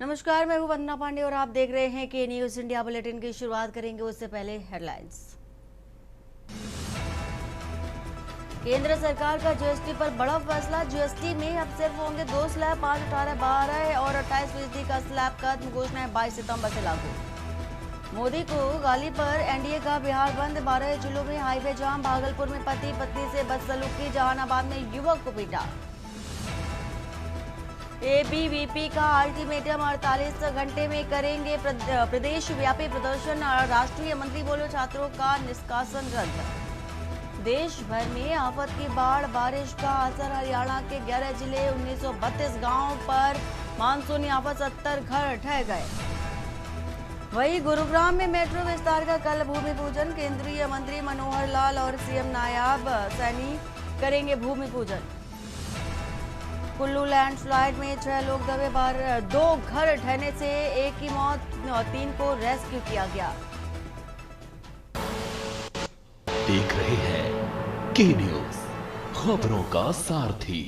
नमस्कार, मैं हूं वंदना पांडे और आप देख रहे हैं कि न्यूज इंडिया बुलेटिन की शुरुआत करेंगे उससे पहले हेडलाइंस। केंद्र सरकार का जीएसटी पर बड़ा फैसला। जीएसटी में अब सिर्फ होंगे 2 स्लैब, 5, 18, 12 और 28% का स्लैब खत्म। घोषणा है 22 सितंबर से लागू। मोदी को गाली पर एनडीए का बिहार बंद। 12 जिलों में हाईवे जाम। भागलपुर में पति पत्नी से बदसलूकी। जहानाबाद में युवक को पीटा। एबीवीपी का अल्टीमेटम 48 घंटे में करेंगे प्रदेश व्यापी प्रदर्शन। राष्ट्रीय मंत्री बोले छात्रों का निष्कासन रद्द। देश भर में आफत की बाढ़, बारिश का असर। हरियाणा के 11 जिले, 1932 गांवों पर मानसूनी आफत, 70 घर ढह गए। वहीं गुरुग्राम में मेट्रो विस्तार का कल भूमि पूजन। केंद्रीय मंत्री मनोहर लाल और सीएम नायब सैनी करेंगे भूमि पूजन। कुल्लू लैंडस्लाइड में 6 लोग दबे। 2 घर ढहने से 1 की मौत, 3 को रेस्क्यू किया गया। देख रहे हैं के न्यूज, खबरों का सारथी।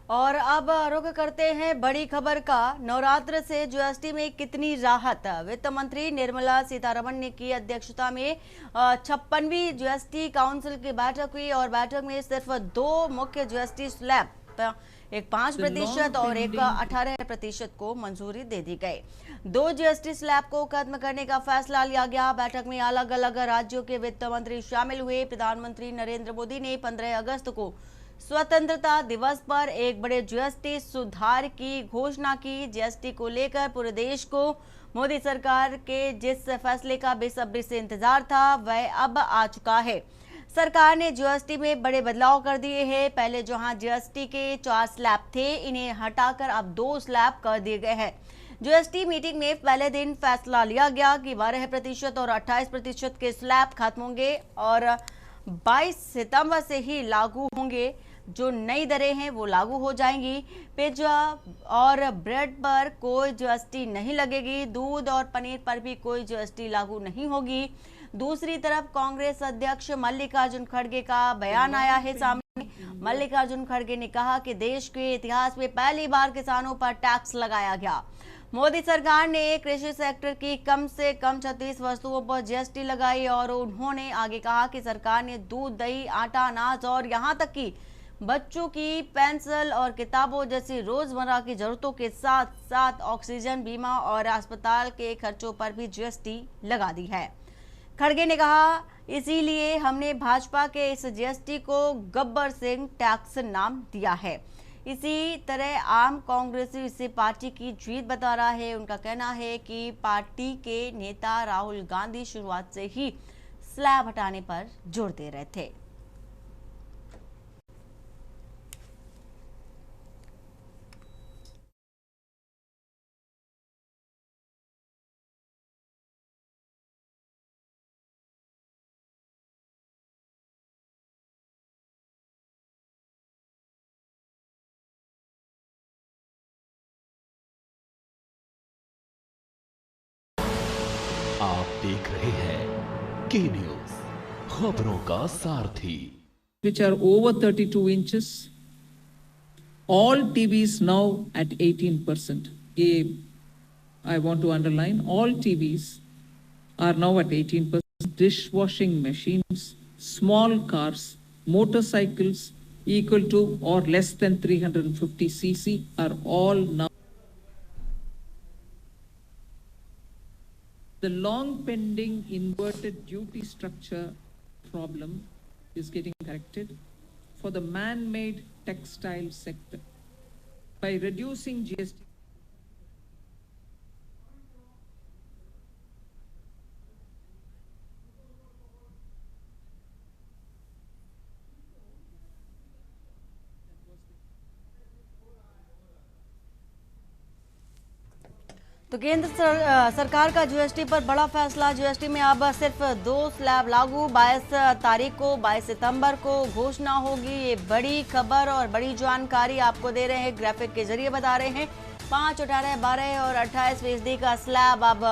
और अब रुख करते हैं बड़ी खबर का। नवरात्र से जीएसटी में कितनी राहत। वित्त मंत्री निर्मला सीतारमण ने की अध्यक्षता में 56वीं जीएसटी काउंसिल की बैठक हुई और बैठक में सिर्फ 2 मुख्य जीएसटी स्लैब, एक 5% और एक 18% को मंजूरी दे दी गई। 2 जीएसटी स्लैब को खत्म करने का फैसला लिया गया। बैठक में अलग अलग राज्यों के वित्त मंत्री शामिल हुए। प्रधानमंत्री नरेंद्र मोदी ने 15 अगस्त को स्वतंत्रता दिवस पर एक बड़े जीएसटी सुधार की घोषणा की। जीएसटी को लेकर पूरे देश को मोदी सरकार के जिस फैसले का बेसब्री से इंतजार था वह अब आ चुका है। सरकार ने जीएसटी में बड़े बदलाव कर दिए हैं। पहले जहां जीएसटी के 4 स्लैब थे, इन्हें हटाकर अब 2 स्लैब कर दिए गए हैं। जीएसटी मीटिंग में पहले दिन फैसला लिया गया कि 12% और 28% के स्लैब खत्म होंगे और 22 सितंबर से ही लागू होंगे। जो नई दरें हैं वो लागू हो जाएंगी। पिज्जा और ब्रेड पर कोई जीएसटी नहीं लगेगी। दूध और पनीर पर भी कोई जीएसटी लागू नहीं होगी। दूसरी तरफ कांग्रेस अध्यक्ष मल्लिकार्जुन खड़गे का बयान आया है सामने। मल्लिकार्जुन खड़गे ने कहा कि देश के इतिहास में पहली बार किसानों पर टैक्स लगाया गया। मोदी सरकार ने कृषि सेक्टर की कम से कम 36 वस्तुओं पर जीएसटी लगाई और उन्होंने आगे कहा कि सरकार ने दूध, दही, आटा, अनाज और यहां तक कि बच्चों की पेंसिल और किताबों जैसी रोजमर्रा की जरूरतों के साथ साथ ऑक्सीजन, बीमा और अस्पताल के खर्चों पर भी जीएसटी लगा दी है। खड़गे ने कहा, इसीलिए हमने भाजपा के इस जीएसटी को गब्बर सिंह टैक्स नाम दिया है। इसी तरह आम कांग्रेसी इसे पार्टी की जीत बता रहा है। उनका कहना है कि पार्टी के नेता राहुल गांधी शुरुआत से ही स्लैब हटाने पर जोर दे रहे थे। आप देख रहे हैं के न्यूज, खबरों का सारथी। Which are over 32 inches. All TVs now at 18%. I want to underline, all TVs are now at 18%. Dishwashing machines, small cars, motorcycles equal to or less than 350 cc are all now. The long pending inverted duty structure problem is getting corrected for the man-made textile sector by reducing GST. तो केंद्र सरकार का GST पर बड़ा फैसला। GST में अब सिर्फ 2 स्लैब लागू। 22 तारीख को, 22 सितंबर को घोषणा होगी। ये बड़ी खबर और बड़ी जानकारी आपको दे रहे हैं, ग्राफिक के जरिए बता रहे हैं। 5, 18, 12 और 28% का स्लैब अब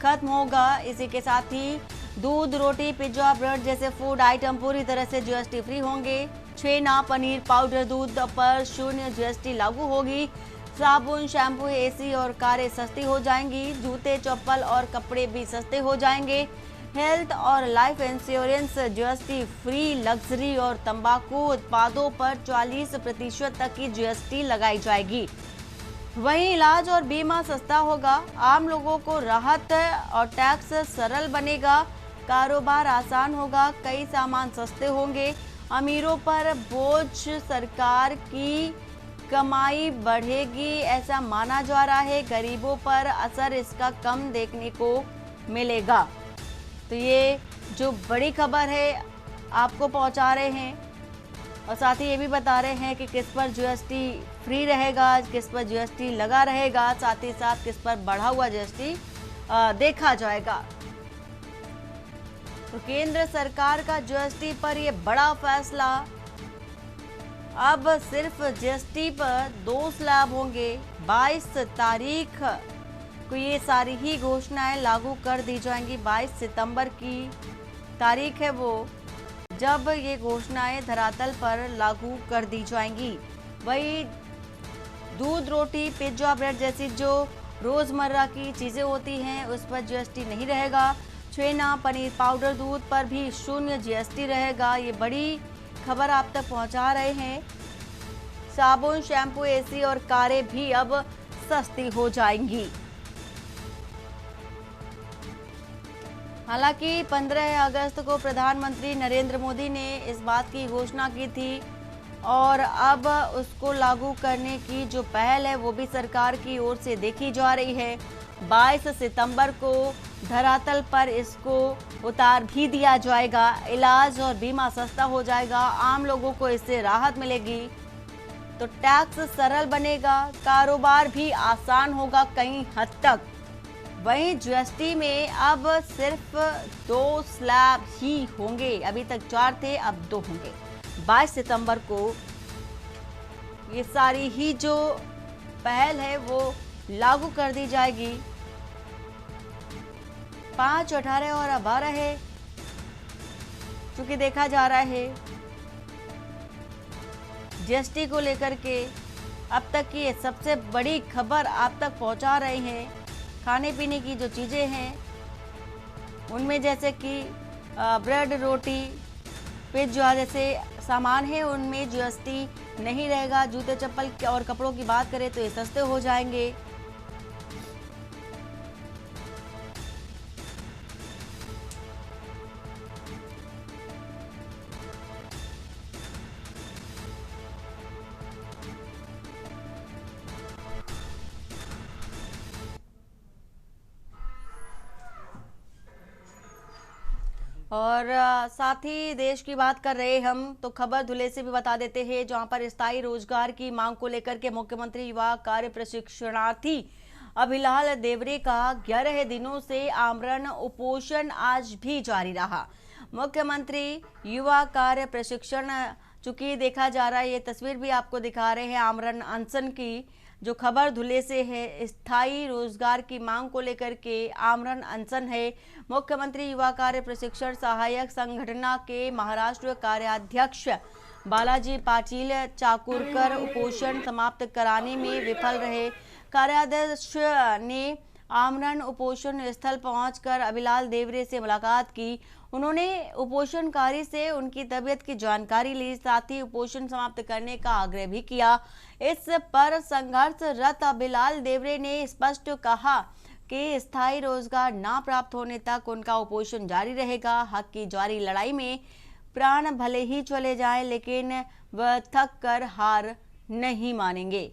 खत्म होगा। इसी के साथ ही दूध, रोटी, पिज्जा, ब्रेड जैसे फूड आइटम पूरी तरह से जीएसटी फ्री होंगे। छेना, पनीर, पाउडर दूध पर 0 जीएसटी लागू होगी। साबुन, शैम्पू, एसी और कारें सस्ती हो जाएंगी। जूते, चप्पल और कपड़े भी सस्ते हो जाएंगे। हेल्थ और life insurance GST free. Luxury और तंबाकू उत्पादों पर 40% तक की जीएसटी लगाई जाएगी। वहीं इलाज और बीमा सस्ता होगा। आम लोगों को राहत और टैक्स सरल बनेगा। कारोबार आसान होगा। कई सामान सस्ते होंगे। अमीरों पर बोझ, सरकार की कमाई बढ़ेगी ऐसा माना जा रहा है। गरीबों पर असर इसका कम देखने को मिलेगा। तो ये जो बड़ी खबर है आपको पहुंचा रहे हैं और साथ ही ये भी बता रहे हैं कि किस पर जीएसटी फ्री रहेगा, किस पर जीएसटी लगा रहेगा, साथ ही साथ किस पर बढ़ा हुआ जीएसटी देखा जाएगा। तो केंद्र सरकार का जीएसटी पर ये बड़ा फैसला। अब सिर्फ जीएसटी पर 2 स्लैब होंगे। 22 तारीख को ये सारी ही घोषणाएं लागू कर दी जाएंगी। 22 सितंबर की तारीख है वो जब ये घोषणाएं धरातल पर लागू कर दी जाएंगी। वही दूध, रोटी, पिज्जा, ब्रेड जैसी जो रोजमर्रा की चीजें होती हैं उस पर जीएसटी नहीं रहेगा। छेना, पनीर, पाउडर दूध पर भी 0 जीएसटी रहेगा। ये बड़ी खबर आप तक पहुंचा रहे हैं। साबुन, शैम्पू, एसी और कारें भी अब सस्ती हो जाएंगी। हालांकि 15 अगस्त को प्रधानमंत्री नरेंद्र मोदी ने इस बात की घोषणा की थी और अब उसको लागू करने की जो पहल है वो भी सरकार की ओर से देखी जा रही है। 22 सितंबर को धरातल पर इसको उतार भी दिया जाएगा। इलाज और बीमा सस्ता हो जाएगा। आम लोगों को इससे राहत मिलेगी। तो टैक्स सरल बनेगा। कारोबार भी आसान होगा कई हद तक। वहीं जीएसटी में अब सिर्फ 2 स्लैब ही होंगे। अभी तक 4 थे, अब 2 होंगे। 22 सितंबर को ये सारी ही जो पहल है वो लागू कर दी जाएगी। 5, 18 और 12 है क्योंकि देखा जा रहा है जीएसटी को लेकर के अब तक की सबसे बड़ी खबर आप तक पहुंचा रहे हैं। खाने पीने की जो चीज़ें हैं उनमें जैसे कि ब्रेड, रोटी, पिज्जा जैसे सामान है उनमें जीएसटी नहीं रहेगा। जूते, चप्पल और कपड़ों की बात करें तो ये सस्ते हो जाएंगे। और साथ ही देश की बात कर रहे हम तो खबर धुले से भी बता देते हैं जहां पर स्थायी रोजगार की मांग को लेकर के मुख्यमंत्री युवा कार्य प्रशिक्षणार्थी अभिलाल देवरे का 11 दिनों से आमरण उपोषण आज भी जारी रहा। मुख्यमंत्री युवा कार्य प्रशिक्षण चूंकि देखा जा रहा है, ये तस्वीर भी आपको दिखा रहे हैं आमरण अनशन की जो खबर धुले से है। स्थायी रोजगार की मांग को लेकर के आमरण अनशन है। मुख्यमंत्री युवा कार्य प्रशिक्षण सहायक संगठन के महाराष्ट्र कार्याध्यक्ष बालाजी पाटिल चाकुरकर उपोषण समाप्त कराने में विफल रहे। कार्याध्यक्ष ने आमरण उपोषण स्थल पहुंचकर अभिलाल देवरे से मुलाकात की। उन्होंने उपोषणकारी से उनकी तबीयत की जानकारी ली, साथ ही उपोषण समाप्त करने का आग्रह भी किया। इस पर संघर्षरत अभिलाल देवरे ने स्पष्ट कहा कि स्थायी रोजगार ना प्राप्त होने तक उनका उपोषण जारी रहेगा। हक की जारी लड़ाई में प्राण भले ही चले जाएं, लेकिन वह थक कर हार नहीं मानेंगे।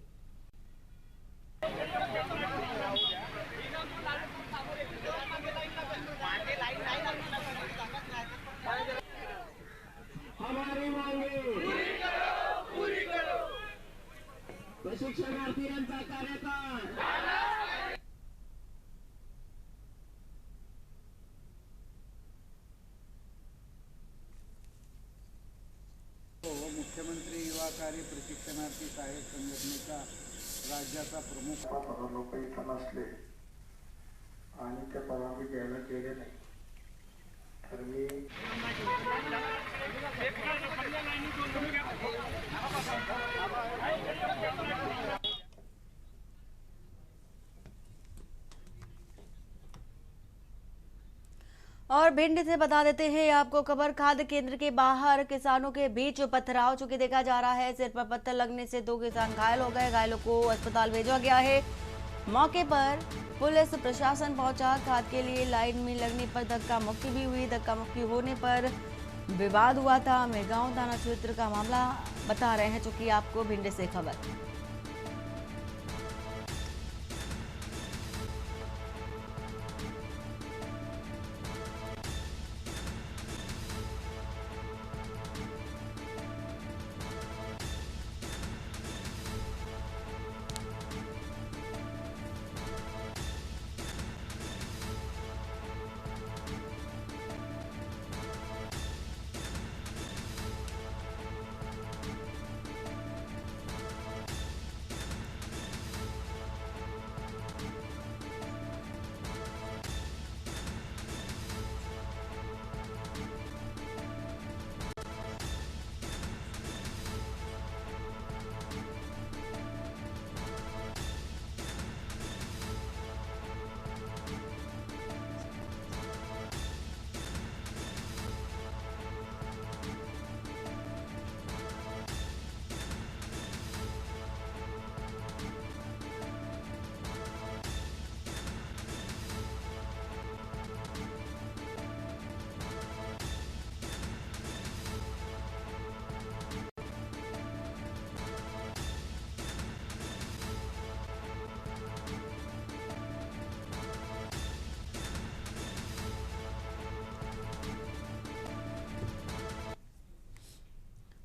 प्रशिक्षणार्थींचा कार्यकाळ मुख्यमंत्री युवा कार्य प्रशिक्षणार्थी सहाय्यक संघटनेचा राज्याचा प्रमुख लोक इथं नसले आणि त्या परवानगी द्यायला गेले नाही और भिंड से बता देते हैं आपको खबर, खाद्य केंद्र के बाहर किसानों के बीच पथराव चुके देखा जा रहा है। सिर पर पत्थर लगने से 2 किसान घायल हो गए। घायलों को अस्पताल भेजा गया है। मौके पर पुलिस प्रशासन पहुंचा। खाद के लिए लाइन में लगने पर धक्का मुक्की भी हुई। धक्का मुक्की होने पर विवाद हुआ था। मेगांव थाना क्षेत्र का मामला बता रहे हैं, चूंकि आपको भिंड से खबर।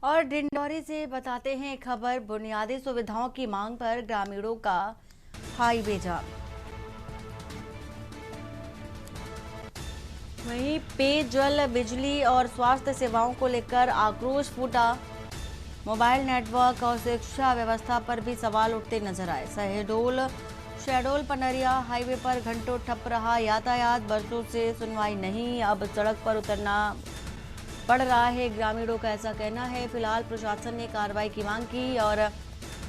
और डिंडौरी से बताते हैं खबर, बुनियादी सुविधाओं की मांग पर ग्रामीणों का हाईवे जाम। वहीं पेयजल, बिजली और स्वास्थ्य सेवाओं को लेकर आक्रोश फूटा। मोबाइल नेटवर्क और शिक्षा व्यवस्था पर भी सवाल उठते नजर आए। शहडोल पनरिया हाईवे पर घंटों ठप रहा यातायात। बरसों से सुनवाई नहीं, अब सड़क पर उतरना पड़ रहा है। ग्रामीणों का ऐसा कहना है। फिलहाल प्रशासन ने कार्रवाई की मांग की और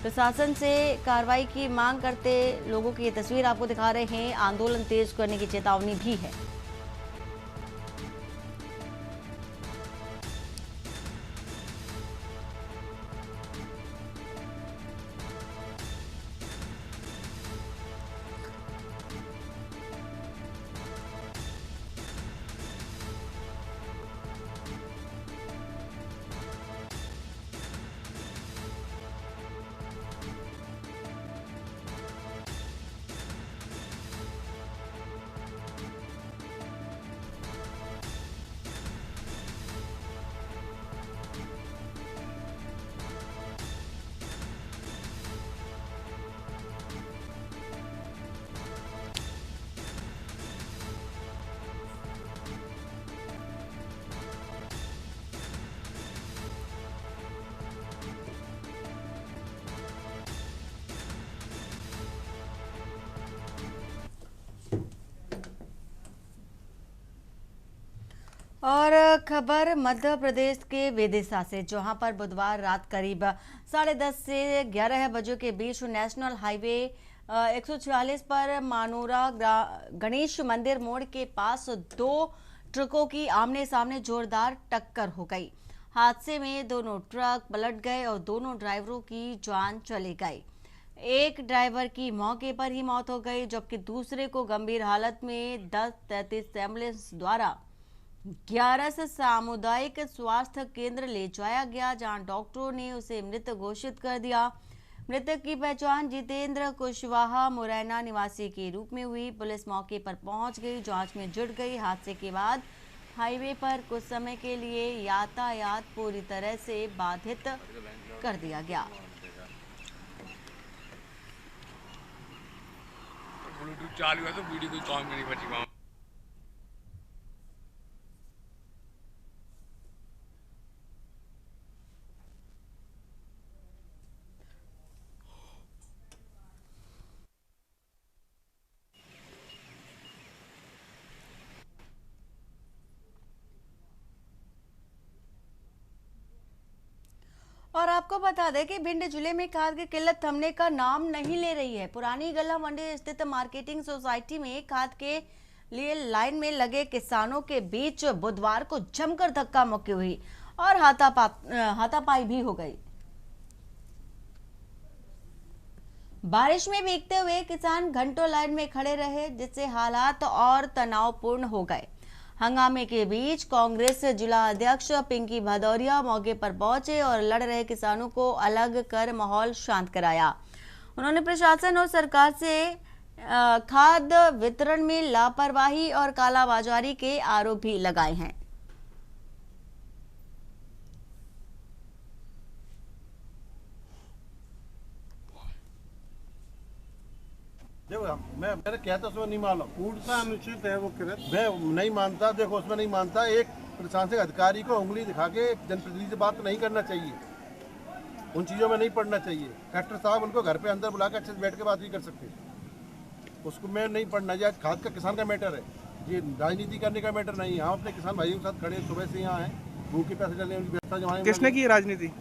प्रशासन से कार्रवाई की मांग करते लोगों की ये तस्वीर आपको दिखा रहे हैं। आंदोलन तेज करने की चेतावनी भी है। और खबर मध्य प्रदेश के विदिशा से, जहां पर बुधवार रात करीब 10:30 से 11 बजे के बीच नेशनल हाईवे 146 पर मानोरा गणेश मंदिर मोड़ के पास 2 ट्रकों की आमने सामने जोरदार टक्कर हो गई। हादसे में दोनों ट्रक पलट गए और दोनों ड्राइवरों की जान चली गई। एक ड्राइवर की मौके पर ही मौत हो गई, जबकि दूसरे को गंभीर हालत में 10:33 एम्बुलेंस द्वारा 11 सामुदायिक स्वास्थ्य केंद्र ले जाया गया, जहां डॉक्टरों ने उसे मृत घोषित कर दिया। मृतक की पहचान जितेंद्र कुशवाहा मुरैना निवासी के रूप में हुई। पुलिस मौके पर पहुंच गई, जांच में जुट गई। हादसे के बाद हाईवे पर कुछ समय के लिए यातायात पूरी तरह से बाधित कर दिया गया। ब्लूटूथ चालू है तो वीडियो कोई काम नहीं बची वहाँ। आपको बता दें कि भिंड जिले में खाद की किल्लत थमने का नाम नहीं ले रही है। पुरानी गल्ला मंडी स्थित मार्केटिंग सोसाइटी में खाद के लिए लाइन में लगे किसानों के बीच बुधवार को जमकर धक्का मुक्की हुई और हाथापाई भी हो गई। बारिश में भीगते हुए किसान घंटों लाइन में खड़े रहे, जिससे हालात और तनावपूर्ण हो गए। हंगामे के बीच कांग्रेस जिला अध्यक्ष पिंकी भदौरिया मौके पर पहुंचे और लड़ रहे किसानों को अलग कर माहौल शांत कराया। उन्होंने प्रशासन और सरकार से खाद वितरण में लापरवाही और कालाबाजारी के आरोप भी लगाए हैं। देखो मैंने क्या था उसमें नहीं मालूम, पूर्णता अनुचित है वो कृत, मैं नहीं मानता। देखो उसमें नहीं मानता, एक प्रशासनिक अधिकारी को उंगली दिखा के जनप्रतिनिधि से बात नहीं करना चाहिए, उन चीज़ों में नहीं पढ़ना चाहिए। कलेक्टर साहब उनको घर पे अंदर बुला कर अच्छे से बैठ के बात भी कर सकते हैं, उसको मैं नहीं पढ़ना। यह खाद का किसान का मैटर है, ये राजनीति करने का मैटर नहीं है। हम अपने किसान भाइयों के साथ खड़े सुबह से यहाँ हैं, भूखे पैसे चलने उनकी व्यवस्था जमाने। किसने की राजनीति?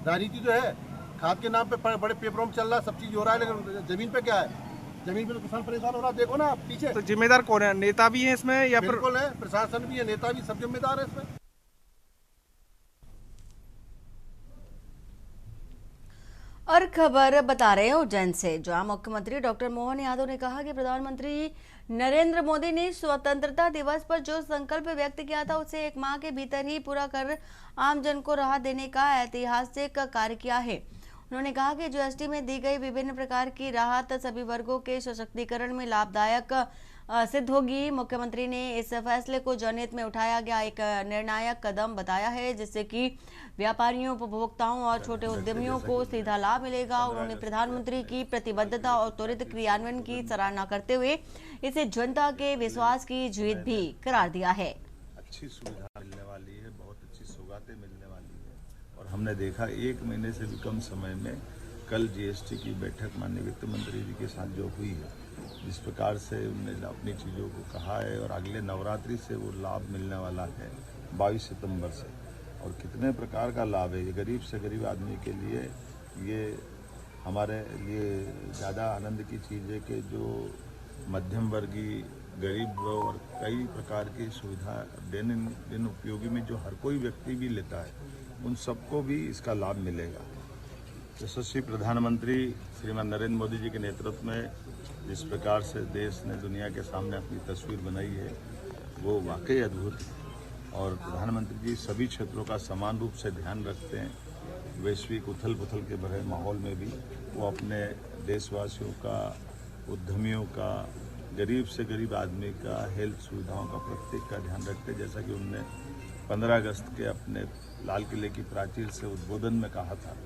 राजनीति जो है खाद के नाम पे बड़े पेपरों में चल रहा, सब चीज़ हो रहा है, लेकिन जमीन पे क्या है? जमीन पे तो किसान परेशान हो रहा है। देखो ना आप पीछे। तो जिम्मेदार कौन है? नेता भी है इसमें या फिर? बिल्कुल है, प्रशासन भी है, नेता भी, सब जिम्मेदार है इसमें। और खबर बता रहे हैं उज्जैन से, जहां मुख्यमंत्री डॉक्टर मोहन यादव ने कहा कि प्रधानमंत्री नरेंद्र मोदी ने स्वतंत्रता दिवस पर जो संकल्प व्यक्त किया था उसे 1 माह के भीतर ही पूरा कर आमजन को राहत देने का ऐतिहासिक कार्य किया है। उन्होंने कहा कि जीएसटी में दी गई विभिन्न प्रकार की राहत सभी वर्गों के सशक्तिकरण में लाभदायक सिद्ध होगी। मुख्यमंत्री ने इस फैसले को जनहित में उठाया गया एक निर्णायक कदम बताया है, जिससे कि व्यापारियों, उपभोक्ताओं और छोटे उद्यमियों को सीधा लाभ मिलेगा। उन्होंने प्रधानमंत्री की प्रतिबद्धता और त्वरित क्रियान्वयन की सराहना करते हुए इसे जनता के विश्वास की जीत भी करार दिया है। अच्छी सुविधा मिलने वाली है, बहुत अच्छी सौगातें मिलने वाली है। और हमने देखा 1 महीने से भी कम समय में कल जीएसटी की बैठक माननीय वित्त मंत्री जी के साथ जो हुई है, जिस प्रकार से उन्होंने अपनी चीज़ों को कहा है और अगले नवरात्रि से वो लाभ मिलने वाला है 22 सितंबर से। और कितने प्रकार का लाभ है ये गरीब से गरीब आदमी के लिए। ये हमारे लिए ज़्यादा आनंद की चीज़ है कि जो मध्यम वर्गीय गरीब और कई प्रकार की सुविधा दिन उपयोगी में जो हर कोई व्यक्ति भी लेता है, उन सबको भी इसका लाभ मिलेगा। यशस्वी प्रधानमंत्री श्रीमान नरेंद्र मोदी जी के नेतृत्व में जिस प्रकार से देश ने दुनिया के सामने अपनी तस्वीर बनाई है, वो वाकई अद्भुत है। और प्रधानमंत्री जी सभी क्षेत्रों का समान रूप से ध्यान रखते हैं। वैश्विक उथल पुथल के भरे माहौल में भी वो अपने देशवासियों का, उद्यमियों का, गरीब से गरीब आदमी का, हेल्थ सुविधाओं का, प्रत्येक का ध्यान रखते हैं। जैसा कि उनने 15 अगस्त के अपने लाल किले की प्राचीर से उद्बोधन में कहा था,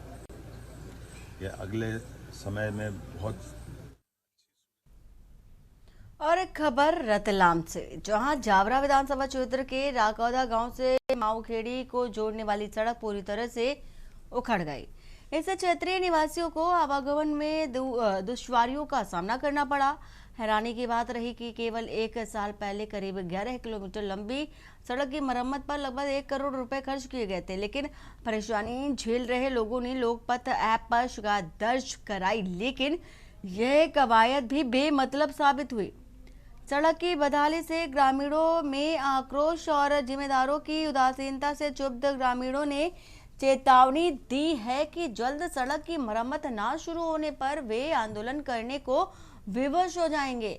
यह अगले समय में बहुत। और एक खबर रतलाम से, जहां जावरा विधानसभा क्षेत्र के राकौदा गांव से माऊखेड़ी को जोड़ने वाली सड़क पूरी तरह से उखड़ गई। इससे क्षेत्रीय निवासियों को आवागमन में दुश्वारियों का सामना करना पड़ा। हैरानी की बात रही कि केवल 1 साल पहले करीब 11 किलोमीटर लंबी सड़क की मरम्मत पर लगभग 1 करोड़ रुपए खर्च किए गए थे, लेकिन परेशानी झेल रहे लोगों ने लोकपथ ऐप पर शिकायत दर्ज कराई, लेकिन यह कवायद भी बेमतलब साबित हुई। सड़क की बदहाली से ग्रामीणों में आक्रोश और जिम्मेदारों की उदासीनता से क्षुब्ध ग्रामीणों ने चेतावनी दी है कि जल्द सड़क की मरम्मत ना शुरू होने पर वे आंदोलन करने को विवश हो जाएंगे।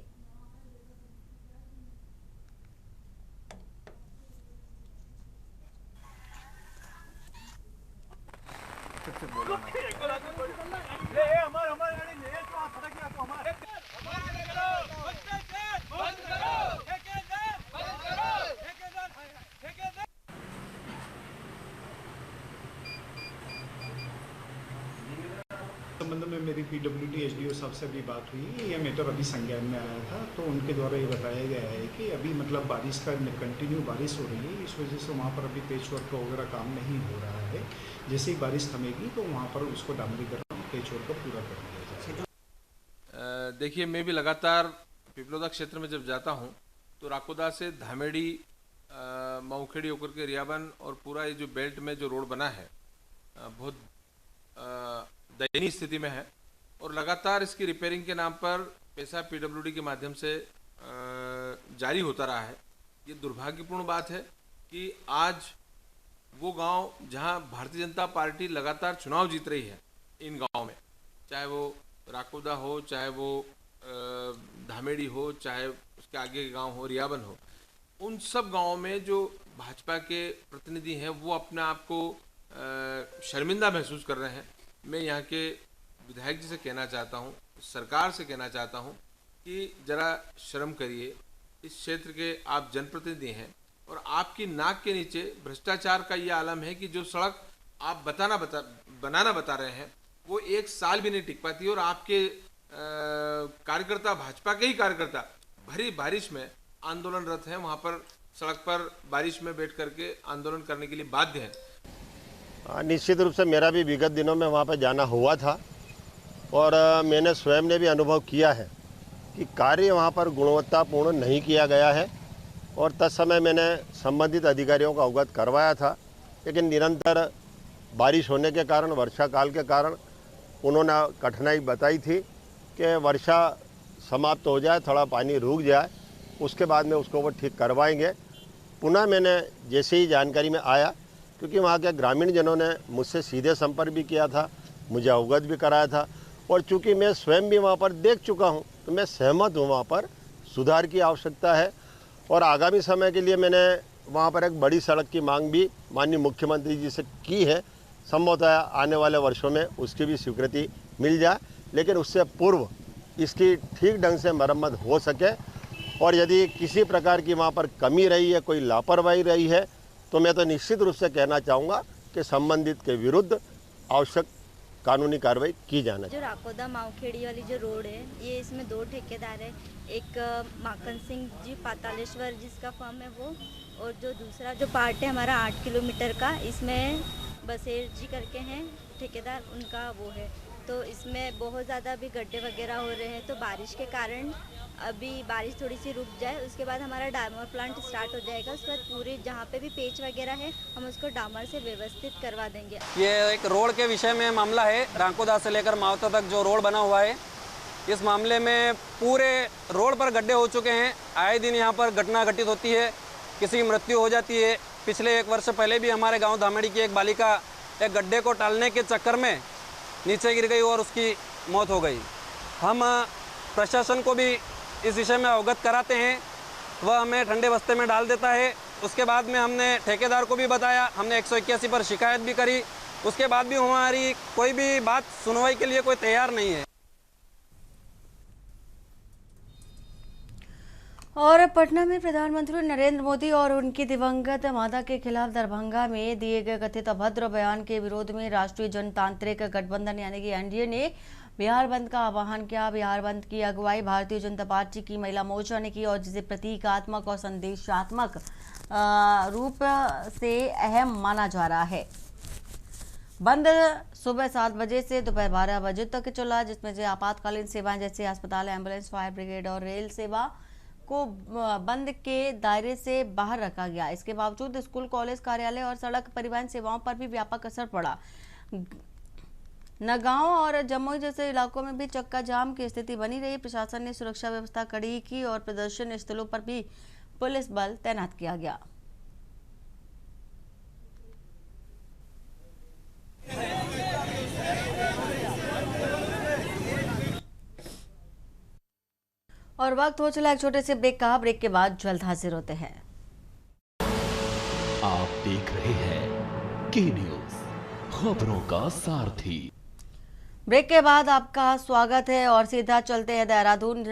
संबंध में मेरी पीडब्ल्यूडी एसडीओ साहब से भी बात हुई। ये मैटर अभी संज्ञान में आया था, तो उनके द्वारा ये बताया गया है कि अभी मतलब बारिश का कंटिन्यू बारिश हो रही है, इस वजह से वहाँ पर अभी पेच वर्क वगैरह काम नहीं हो रहा है। जैसे ही बारिश थमेगी तो वहाँ पर उसको डामरीकरण पेच वर्क पूरा कर दिया जाएगा। देखिए, मैं भी लगातार पिपलोदा क्षेत्र में जब जाता हूँ तो राकोदा से धामेड़ी, माऊखेड़ी होकर के रियाबन और पूरा ये जो बेल्ट में जो रोड बना है, बहुत दयनीय स्थिति में है और लगातार इसकी रिपेयरिंग के नाम पर पैसा पीडब्ल्यूडी के माध्यम से जारी होता रहा है। ये दुर्भाग्यपूर्ण बात है कि आज वो गांव जहां भारतीय जनता पार्टी लगातार चुनाव जीत रही है, इन गांवों में, चाहे वो राकोदा हो, चाहे वो धामेड़ी हो, चाहे उसके आगे के गांव हो, रियाबन हो, उन सब गांवों में जो भाजपा के प्रतिनिधि हैं वो अपने आप को शर्मिंदा महसूस कर रहे हैं। मैं यहाँ के विधायक जी से कहना चाहता हूँ, सरकार से कहना चाहता हूँ कि जरा शर्म करिए। इस क्षेत्र के आप जनप्रतिनिधि हैं और आपकी नाक के नीचे भ्रष्टाचार का ये आलम है कि जो सड़क आप बनाना बता रहे हैं वो 1 साल भी नहीं टिक पाती और आपके कार्यकर्ता, भाजपा के ही कार्यकर्ता भरी बारिश में आंदोलनरत हैं, वहाँ पर सड़क पर बारिश में बैठ करके आंदोलन करने के लिए बाध्य हैं। निश्चित रूप से मेरा भी विगत दिनों में वहाँ पर जाना हुआ था और मैंने स्वयं ने भी अनुभव किया है कि कार्य वहाँ पर गुणवत्तापूर्ण नहीं किया गया है और तत्समय मैंने संबंधित अधिकारियों को अवगत करवाया था, लेकिन निरंतर बारिश होने के कारण, वर्षा काल के कारण उन्होंने कठिनाई बताई थी कि वर्षा समाप्त हो जाए, थोड़ा पानी रुक जाए, उसके बाद में उसको वो ठीक करवाएंगे। पुनः मैंने जैसे ही जानकारी में आया, क्योंकि वहाँ के ग्रामीण जनों ने मुझसे सीधे संपर्क भी किया था, मुझे अवगत भी कराया था और चूँकि मैं स्वयं भी वहाँ पर देख चुका हूँ तो मैं सहमत हूँ, वहाँ पर सुधार की आवश्यकता है और आगामी समय के लिए मैंने वहाँ पर एक बड़ी सड़क की मांग भी माननीय मुख्यमंत्री जी से की है। संभवतः आने वाले वर्षों में उसकी भी स्वीकृति मिल जाए, लेकिन उससे पूर्व इसकी ठीक ढंग से मरम्मत हो सके और यदि किसी प्रकार की वहाँ पर कमी रही है, कोई लापरवाही रही है, तो मैं तो निश्चित रूप से कहना चाहूँगा कि संबंधित के विरुद्ध आवश्यक कानूनी कार्रवाई की जाना चाहिए। जो राकोदा मावखेड़ी वाली जो रोड है, ये इसमें 2 ठेकेदार है, एक माखन सिंह जी पातालेश्वर जिसका फर्म है वो, और जो दूसरा जो पार्ट है हमारा 8 किलोमीटर का, इसमें बसेर जी करके हैं ठेकेदार, उनका वो है। तो इसमें बहुत ज़्यादा अभी गड्ढे वगैरह हो रहे हैं, तो बारिश के कारण अभी बारिश थोड़ी सी रुक जाए, उसके बाद हमारा डामर प्लांट स्टार्ट हो जाएगा। उसके बाद पूरे जहाँ पे भी पेच वगैरह है हम उसको डामर से व्यवस्थित करवा देंगे। ये एक रोड के विषय में मामला है, राकोदा से लेकर मावता तक जो रोड बना हुआ है, इस मामले में पूरे रोड पर गड्ढे हो चुके हैं। आए दिन यहाँ पर घटना घटित होती है, किसी की मृत्यु हो जाती है। पिछले 1 वर्ष पहले भी हमारे गाँव धामेड़ी की एक बालिका एक गड्ढे को टालने के चक्कर में नीचे गिर गई और उसकी मौत हो गई। हम प्रशासन को भी इस विषय में अवगत कराते हैं, वह हमें ठंडे बस्ते में डाल देता है। उसके बाद में हमने ठेकेदार को भी बताया, हमने 181 पर शिकायत भी करी, उसके बाद भी हमारी कोई भी बात सुनवाई के लिए कोई तैयार नहीं है। और पटना में प्रधानमंत्री नरेंद्र मोदी और उनकी दिवंगत माता के खिलाफ दरभंगा में दिए गए कथित अभद्र बयान के विरोध में राष्ट्रीय जनतांत्रिक गठबंधन यानी कि एनडीए ने बिहार बंद का आह्वान किया। बिहार बंद की अगुवाई भारतीय जनता पार्टी की महिला मोर्चा ने की और जिसे प्रतीकात्मक और संदेशात्मक रूप से अहम माना जा रहा है। बंद सुबह 7 बजे से दोपहर 12 बजे तक चला, जिसमें से आपातकालीन सेवाएं जैसे अस्पताल, एम्बुलेंस, फायर ब्रिगेड और रेल सेवा को बंद के दायरे से बाहर रखा गया। इसके बावजूद स्कूल, कॉलेज, कार्यालय और सड़क परिवहन सेवाओं पर भी व्यापक असर पड़ा। नगांव और जमुई जैसे इलाकों में भी चक्का जाम की स्थिति बनी रही। प्रशासन ने सुरक्षा व्यवस्था कड़ी की और प्रदर्शन स्थलों पर भी पुलिस बल तैनात किया गया। और वक्त हो चला एक छोटे से ब्रेक का। ब्रेक के बाद जल्द हाजिर होते हैं। आप देख रहे हैं के न्यूज, खबरों का सारथी। ब्रेक के बाद आपका स्वागत है और सीधा चलते हैं देहरादून।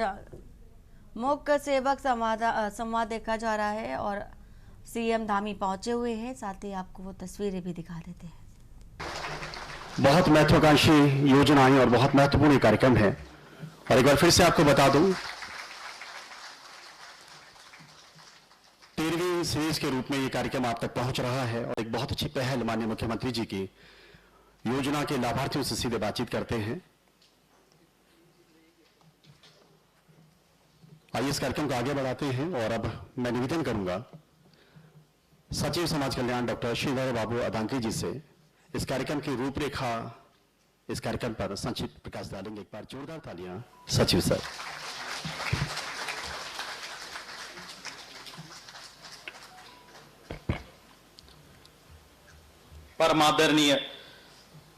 मुख्य सेवक संवाद देखा जा रहा है और सीएम धामी पहुंचे हुए हैं, साथ ही आपको वो तस्वीरें भी दिखा देते हैं। बहुत महत्वाकांक्षी योजनाएं और बहुत महत्वपूर्ण कार्यक्रम है और एक बार फिर से आपको बता दूं, 13वीं सीरीज के रूप में ये कार्यक्रम आप तक पहुंच रहा है और एक बहुत अच्छी पहल माननीय मुख्यमंत्री जी की योजना के लाभार्थियों से सीधे बातचीत करते हैं। आइए इस कार्यक्रम को आगे बढ़ाते हैं और अब मैं निवेदन करूंगा सचिव समाज कल्याण डॉक्टर श्रीधर बाबू अदांकी जी से इस कार्यक्रम की रूपरेखा इस कार्यक्रम पर संक्षिप्त प्रकाश डालेंगे। एक बार जोरदार तालियां सचिव सर। परमादरणीय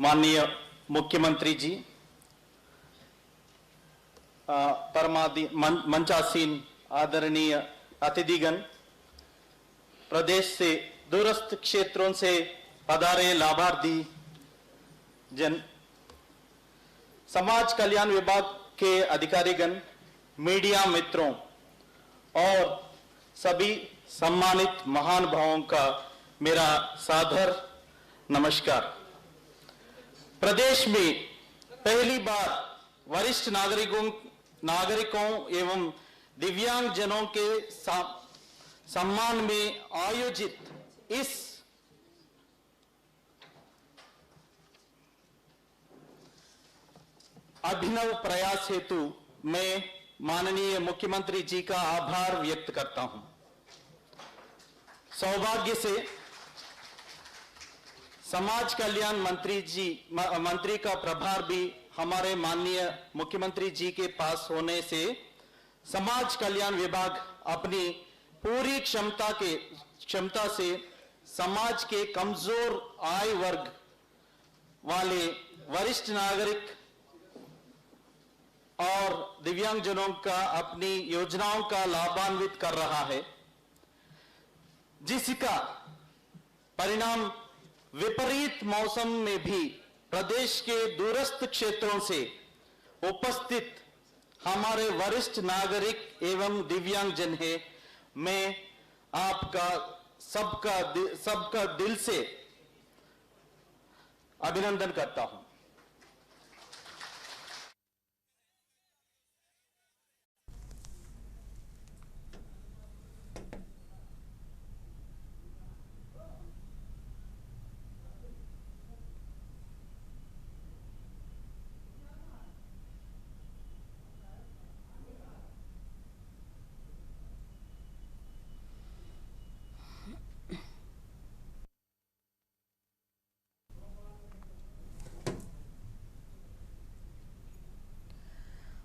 माननीय मुख्यमंत्री जी, मंचासीन आदरणीय अतिथिगण, प्रदेश से दूरस्थ क्षेत्रों से पधारे लाभार्थी जन, समाज कल्याण विभाग के अधिकारीगण, मीडिया मित्रों और सभी सम्मानित महानुभावों का मेरा सादर नमस्कार। प्रदेश में पहली बार वरिष्ठ नागरिकों एवं दिव्यांग जनों के सम्मान में आयोजित इस अभिनव प्रयास हेतु मैं माननीय मुख्यमंत्री जी का आभार व्यक्त करता हूं। सौभाग्य से समाज कल्याण मंत्री का प्रभार भी हमारे माननीय मुख्यमंत्री जी के पास होने से समाज कल्याण विभाग अपनी पूरी क्षमता से समाज के कमजोर आय वर्ग वाले वरिष्ठ नागरिक और दिव्यांगजनों का अपनी योजनाओं का लाभान्वित कर रहा है, जिसका परिणाम विपरीत मौसम में भी प्रदेश के दूरस्थ क्षेत्रों से उपस्थित हमारे वरिष्ठ नागरिक एवं दिव्यांगजन है। मैं आपका सबका दिल से अभिनंदन करता हूं।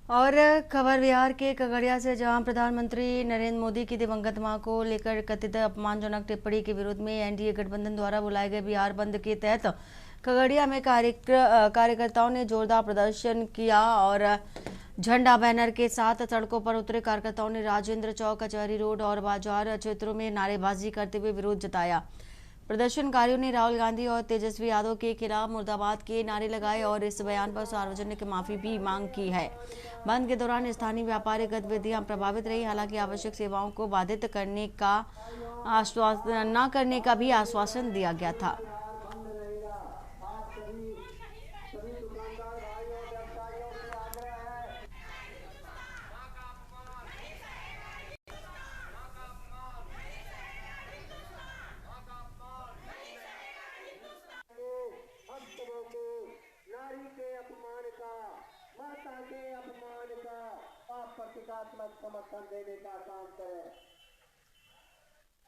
और खबर बिहार के खगड़िया से, जहां प्रधानमंत्री नरेंद्र मोदी की दिवंगत मां को लेकर कथित अपमानजनक टिप्पणी के विरोध में एनडीए गठबंधन द्वारा बुलाए गए बिहार बंद के तहत खगड़िया में कार्यकर्ताओं ने जोरदार प्रदर्शन किया और झंडा बैनर के साथ सड़कों पर उतरे कार्यकर्ताओं ने राजेंद्र चौक, कचहरी रोड और बाजार क्षेत्रों में नारेबाजी करते हुए विरोध जताया। प्रदर्शनकारियों ने राहुल गांधी और तेजस्वी यादव के खिलाफ मुर्दाबाद के नारे लगाए और इस बयान पर सार्वजनिक माफी भी मांग की है। बंद के दौरान स्थानीय व्यापारिक गतिविधियां प्रभावित रही, हालांकि आवश्यक सेवाओं को बाधित न करने का भी आश्वासन दिया गया था। प्रतीकात्मक समर्थन देने का काम करें।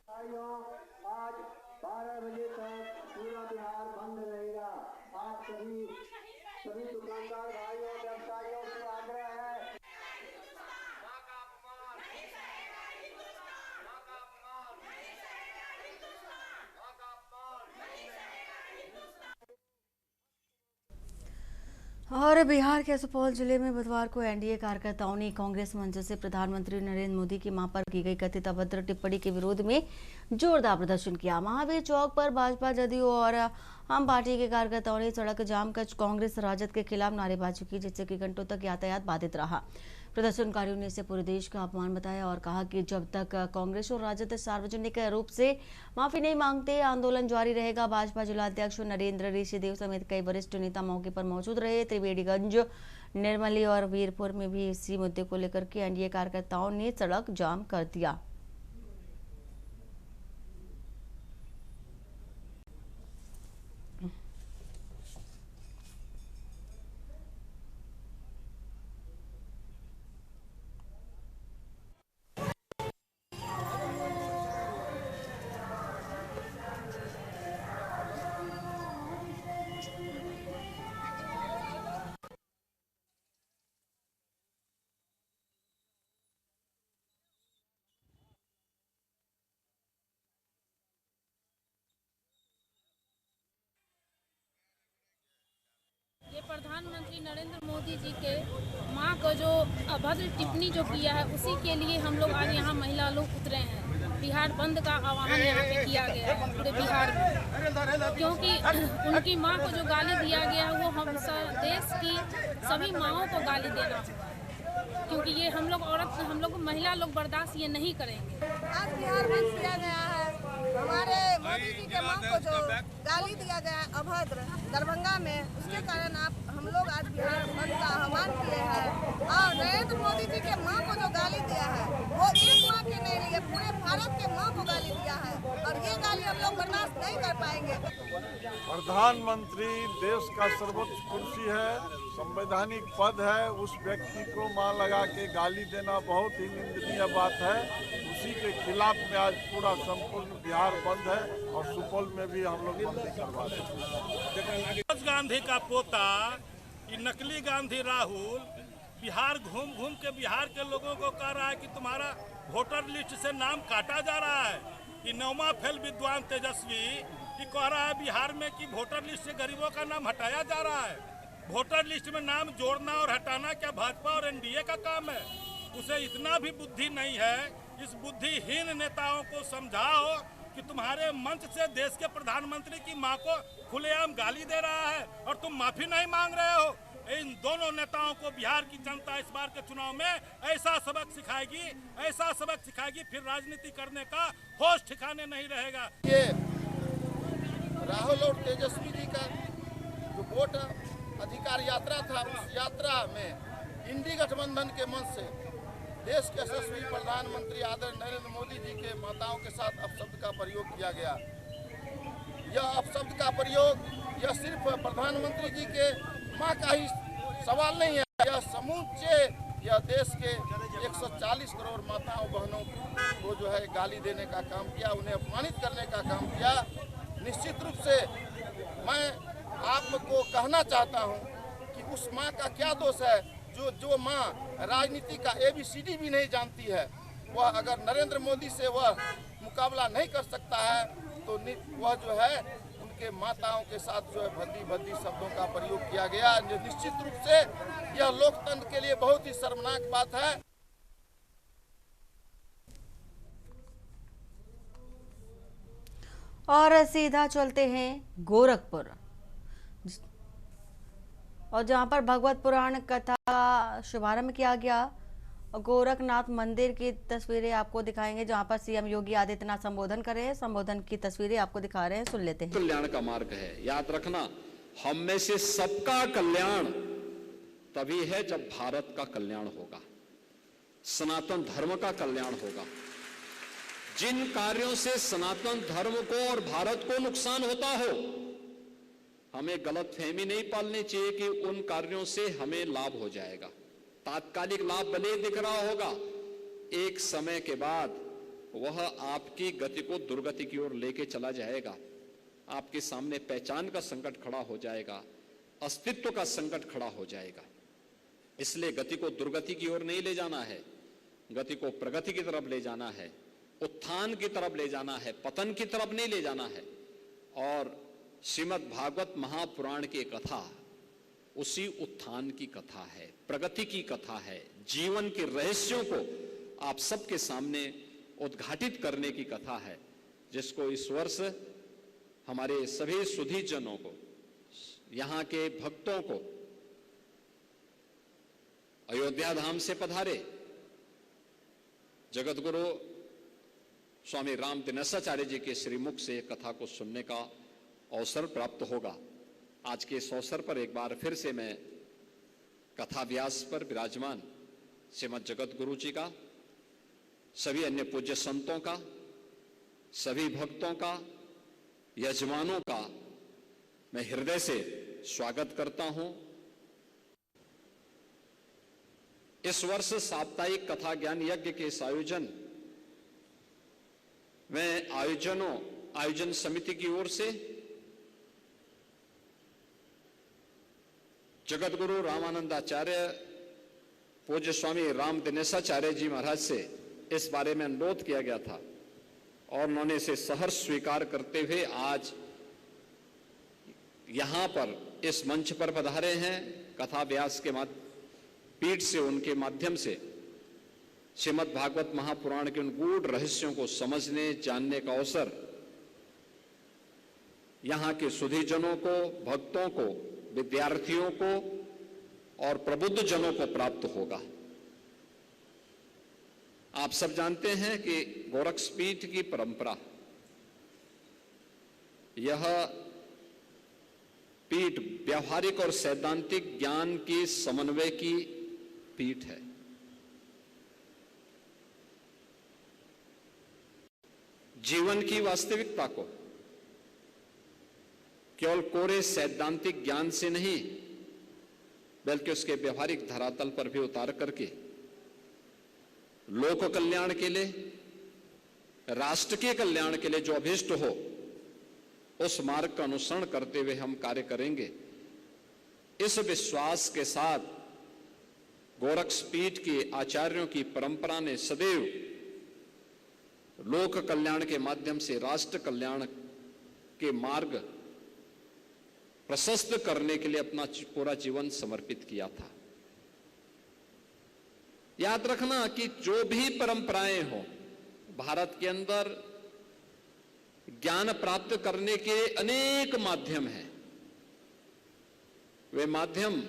आज 12 बजे तक पूरा बिहार बंद रहेगा। आप सभी दुकानदार भाइयों व्यवसायियों से आग्रह है। और बिहार के सुपौल जिले में बुधवार को एनडीए कार्यकर्ताओं ने कांग्रेस मंच से प्रधानमंत्री नरेंद्र मोदी की मां पर की गई कथित अभद्र टिप्पणी के विरोध में जोरदार प्रदर्शन किया। महावीर चौक पर भाजपा, जदयू और आम पार्टी के कार्यकर्ताओं ने सड़क जाम कर कांग्रेस राजद के खिलाफ नारेबाजी की, जिससे कि घंटों तक यातायात बाधित रहा। प्रदर्शनकारियों ने इसे पूरे देश का अपमान बताया और कहा कि जब तक कांग्रेस और राजद सार्वजनिक रूप से माफी नहीं मांगते, आंदोलन जारी रहेगा। भाजपा जिला अध्यक्ष नरेंद्र ऋषिदेव समेत कई वरिष्ठ नेता मौके पर मौजूद रहे। त्रिवेणीगंज, निर्मली और वीरपुर में भी इसी मुद्दे को लेकर के एनडीए कार्यकर्ताओं ने सड़क जाम कर दिया। प्रधानमंत्री नरेंद्र मोदी जी के मां को जो अभद्र टिप्पणी जो किया है, उसी के लिए हम लोग आज यहाँ महिला लोग उतरे हैं। बिहार बंद का आह्वान यहाँ पे किया गया है पूरे बिहार में, क्योंकि उनकी मां को जो गाली दिया गया है वो हम देश की सभी माँओं को गाली देना होगा, क्योंकि ये हम लोग महिला लोग बर्दाश्त ये नहीं करेंगे। आज बिहार बंद किया गया है। हमारे मोदी जी के मां को जो गाली दिया गया है अभद्र दरभंगा में, उसके कारण हम लोग आज बिहार बंद का आह्वान किए हैं। और नरेंद्र मोदी जी के मां को जो गाली दिया है वो एक मां के नहीं लिए, पूरे भारत के मां को गाली दिया है, और ये गाली हम लोग बर्दाश्त नहीं कर पाएंगे। प्रधानमंत्री देश का सर्वोच्च कुर्सी है, संवैधानिक पद है, उस व्यक्ति को मां लगा के गाली देना बहुत ही निंदनीय बात है। उसी के खिलाफ में आज पूरा संपूर्ण बिहार बंद है, और सुपौल में भी हम लोग बंदी करवा रहे हैं। गांधी का पोता ये नकली गांधी राहुल बिहार घूम घूम के बिहार के लोगों को कह रहा है कि तुम्हारा वोटर लिस्ट से नाम काटा जा रहा है। कि 9वां फेल विद्वान तेजस्वी ये कह रहा है बिहार में कि वोटर लिस्ट से गरीबों का नाम हटाया जा रहा है। वोटर लिस्ट में नाम जोड़ना और हटाना क्या भाजपा और एनडीए का काम है? उसे इतना भी बुद्धि नहीं है। इस बुद्धिहीन नेताओं को समझाओ कि तुम्हारे मंच से देश के प्रधानमंत्री की मां को खुलेआम गाली दे रहा है और तुम माफी नहीं मांग रहे हो। इन दोनों नेताओं को बिहार की जनता इस बार के चुनाव में ऐसा सबक सिखाएगी, फिर राजनीति करने का होश ठिकाने नहीं रहेगा। ये राहुल और तेजस्वी जी का जो वोट अधिकार यात्रा था, उस यात्रा में इंडी गठबंधन के मंच से देश के यशस्वी प्रधानमंत्री आदरणीय नरेंद्र मोदी जी के माताओं के साथ अपशब्द का प्रयोग किया गया। यह अपशब्द का प्रयोग यह सिर्फ प्रधानमंत्री जी के मां का ही सवाल नहीं है, यह समूचे यह देश के 140 करोड़ माताओं बहनों को जो है गाली देने का काम किया, उन्हें अपमानित करने का काम किया। निश्चित रूप से मैं आपको कहना चाहता हूं कि उस मां का क्या दोष है जो मां राजनीति का ABCD भी नहीं जानती है। वह अगर नरेंद्र मोदी से वह मुकाबला नहीं कर सकता है तो वह जो है उनके माताओं के साथ जो है भद्दी शब्दों का प्रयोग किया गया। निश्चित रूप से यह लोकतंत्र के लिए बहुत ही शर्मनाक बात है। और सीधा चलते हैं गोरखपुर, और जहां पर भगवत पुराण कथा का शुभारंभ किया गया। गोरखनाथ मंदिर की तस्वीरें आपको दिखाएंगे, जहां पर सीएम योगी आदित्यनाथ संबोधन कर रहे हैं। संबोधन की तस्वीरें आपको दिखा रहे हैं, सुन लेते हैं। कल्याण का मार्ग है, याद रखना, हम में से सबका कल्याण तभी है जब भारत का कल्याण होगा, सनातन धर्म का कल्याण होगा। जिन कार्यों से सनातन धर्म को और भारत को नुकसान होता हो, हमें गलतफहमी नहीं पालनी चाहिए कि उन कार्यों से हमें लाभ हो जाएगा। तात्कालिक लाभ भले दिख रहा होगा, एक समय के बाद वह आपकी गति को दुर्गति की ओर लेके चला जाएगा। आपके सामने पहचान का संकट खड़ा हो जाएगा, अस्तित्व का संकट खड़ा हो जाएगा। इसलिए गति को दुर्गति की ओर नहीं ले जाना है, गति को प्रगति की तरफ ले जाना है, उत्थान की तरफ ले जाना है, पतन की तरफ नहीं ले जाना है। और श्रीमद् भागवत महापुराण की कथा उसी उत्थान की कथा है, प्रगति की कथा है, जीवन के रहस्यों को आप सबके सामने उद्घाटित करने की कथा है, जिसको इस वर्ष हमारे सभी सुधी जनों को, यहाँ के भक्तों को, अयोध्या धाम से पधारे जगतगुरु स्वामी राम दिनेशाचार्य जी के श्रीमुख से कथा को सुनने का अवसर प्राप्त होगा। आज के इस अवसर पर एक बार फिर से मैं कथा व्यास पर विराजमान श्रीमद् जगत गुरु जी का, सभी अन्य पूज्य संतों का, सभी भक्तों का, यजमानों का मैं हृदय से स्वागत करता हूं। इस वर्ष साप्ताहिक कथा ज्ञान यज्ञ के इस आयोजन में आयोजन समिति की ओर से जगत गुरु रामानंदाचार्य पूज्य स्वामी राम दिनेशाचार्य जी महाराज से इस बारे में अनुरोध किया गया था और उन्होंने इसे सहर्ष स्वीकार करते हुए आज यहाँ पर इस मंच पर पधारे हैं। कथा व्यास के पीठ से उनके माध्यम से श्रीमद् भागवत महापुराण के उन गूढ़ रहस्यों को समझने जानने का अवसर यहाँ के सुधीजनों को, भक्तों को, विद्यार्थियों को और प्रबुद्ध जनों को प्राप्त होगा। आप सब जानते हैं कि गोरक्षपीठ की परंपरा, यह पीठ व्यावहारिक और सैद्धांतिक ज्ञान की समन्वय की पीठ है। जीवन की वास्तविकता को केवल कोरे सैद्धांतिक ज्ञान से नहीं, बल्कि उसके व्यवहारिक धरातल पर भी उतार करके लोक कल्याण के लिए, राष्ट्र के कल्याण के लिए जो अभिष्ट हो, उस मार्ग का अनुसरण करते हुए हम कार्य करेंगे। इस विश्वास के साथ गोरक्षपीठ के आचार्यों की परंपरा ने सदैव लोक कल्याण के माध्यम से राष्ट्र कल्याण के मार्ग प्रशस्त करने के लिए अपना पूरा जीवन समर्पित किया था। याद रखना कि जो भी परंपराएं हो, भारत के अंदर ज्ञान प्राप्त करने के अनेक माध्यम हैं। वे माध्यम